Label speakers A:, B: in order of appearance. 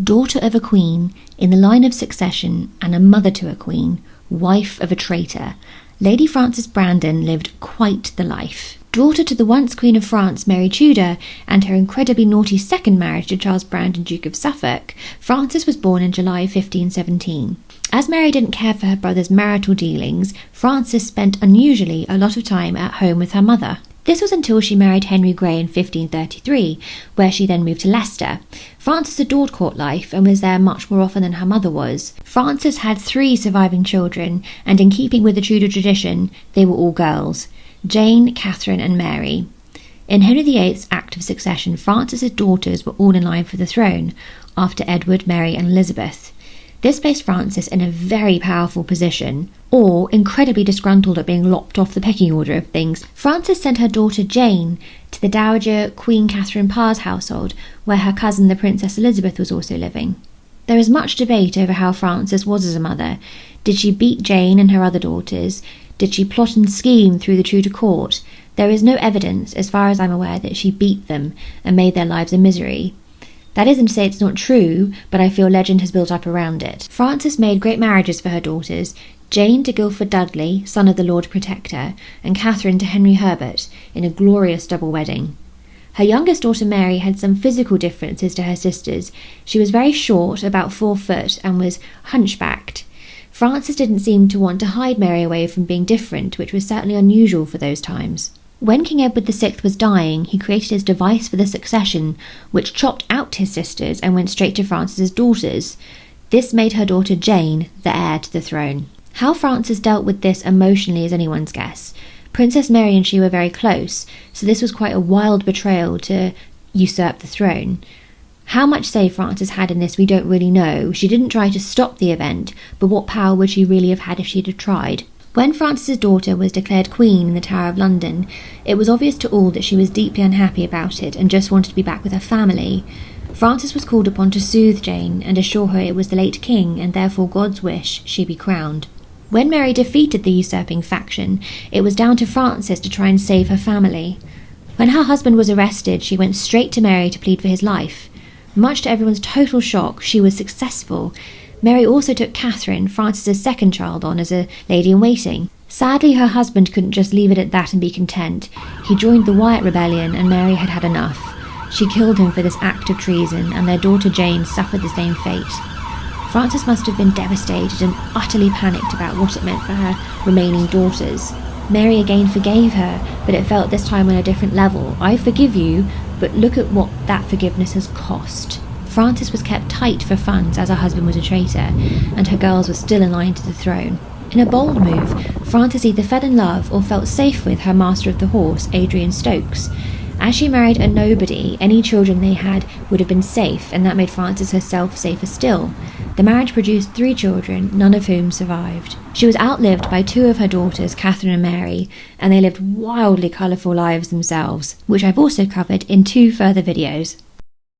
A: daughter of a queen, in the line of succession, and a mother to a queen, wife of a traitor, Lady Frances Brandon lived quite the life. Daughter to the once Queen of France, Mary Tudor, and her incredibly naughty second marriage to Charles Brandon, Duke of Suffolk, Frances was born in July 1517. As Mary didn't care for her brother's marital dealings, Frances spent unusually a lot of time at home with her mother. This was until she married Henry Grey in 1533, where she then moved to Leicester. Frances adored court life and was there much more often than her mother was. Frances had 3 surviving children, and in keeping with the Tudor tradition, they were all girls: Jane, Catherine and Mary. In Henry VIII's Act of Succession, Frances's daughters were all in line for the throne, after Edward, Mary and Elizabeth. This placed Frances in a very powerful position, or incredibly disgruntled at being lopped off the pecking order of things. Frances sent her daughter Jane to the Dowager Queen Catherine Parr's household, where her cousin the Princess Elizabeth was also living. There is much debate over how Frances was as a mother. Did she beat Jane and her other daughters? Did she plot and scheme through the Tudor court? There is no evidence, as far as I'm aware, that she beat them and made their lives a misery. That isn't to say it's not true, but I feel legend has built up around it. Frances made great marriages for her daughters: Jane to Guildford Dudley, son of the Lord Protector, and Catherine to Henry Herbert, in a glorious double wedding. Her youngest daughter Mary had some physical differences to her sisters. She was very short, about 4 foot, and was hunchbacked. Frances didn't seem to want to hide Mary away from being different, which was certainly unusual for those times. When King Edward VI was dying, he created his device for the succession, which chopped out his sisters and went straight to Frances's daughters. This made her daughter Jane the heir to the throne. How Frances dealt with this emotionally is anyone's guess. Princess Mary and she were very close, so this was quite a wild betrayal to usurp the throne. How much say Frances had in this we don't really know. She didn't try to stop the event, but what power would she really have had if she'd have tried? When Frances's daughter was declared Queen in the Tower of London, it was obvious to all that she was deeply unhappy about it and just wanted to be back with her family. Frances was called upon to soothe Jane and assure her it was the late king and therefore God's wish she be crowned. When Mary defeated the usurping faction, it was down to Frances to try and save her family. When her husband was arrested, she went straight to Mary to plead for his life. Much to everyone's total shock, she was successful. Mary also took Catherine, Frances's second child, on as a lady-in-waiting. Sadly, her husband couldn't just leave it at that and be content. He joined the Wyatt Rebellion, and Mary had had enough. She killed him for this act of treason, and their daughter Jane suffered the same fate. Frances must have been devastated and utterly panicked about what it meant for her remaining daughters. Mary again forgave her, but it felt this time on a different level. I forgive you, but look at what that forgiveness has cost. Frances was kept tight for funds as her husband was a traitor, and her girls were still in line to the throne. In a bold move, Frances either fell in love or felt safe with her master of the horse, Adrian Stokes. As she married a nobody, any children they had would have been safe, and that made Frances herself safer still. The marriage produced 3 children, none of whom survived. She was outlived by 2 of her daughters, Catherine and Mary, and they lived wildly colourful lives themselves, which I've also covered in 2 further videos.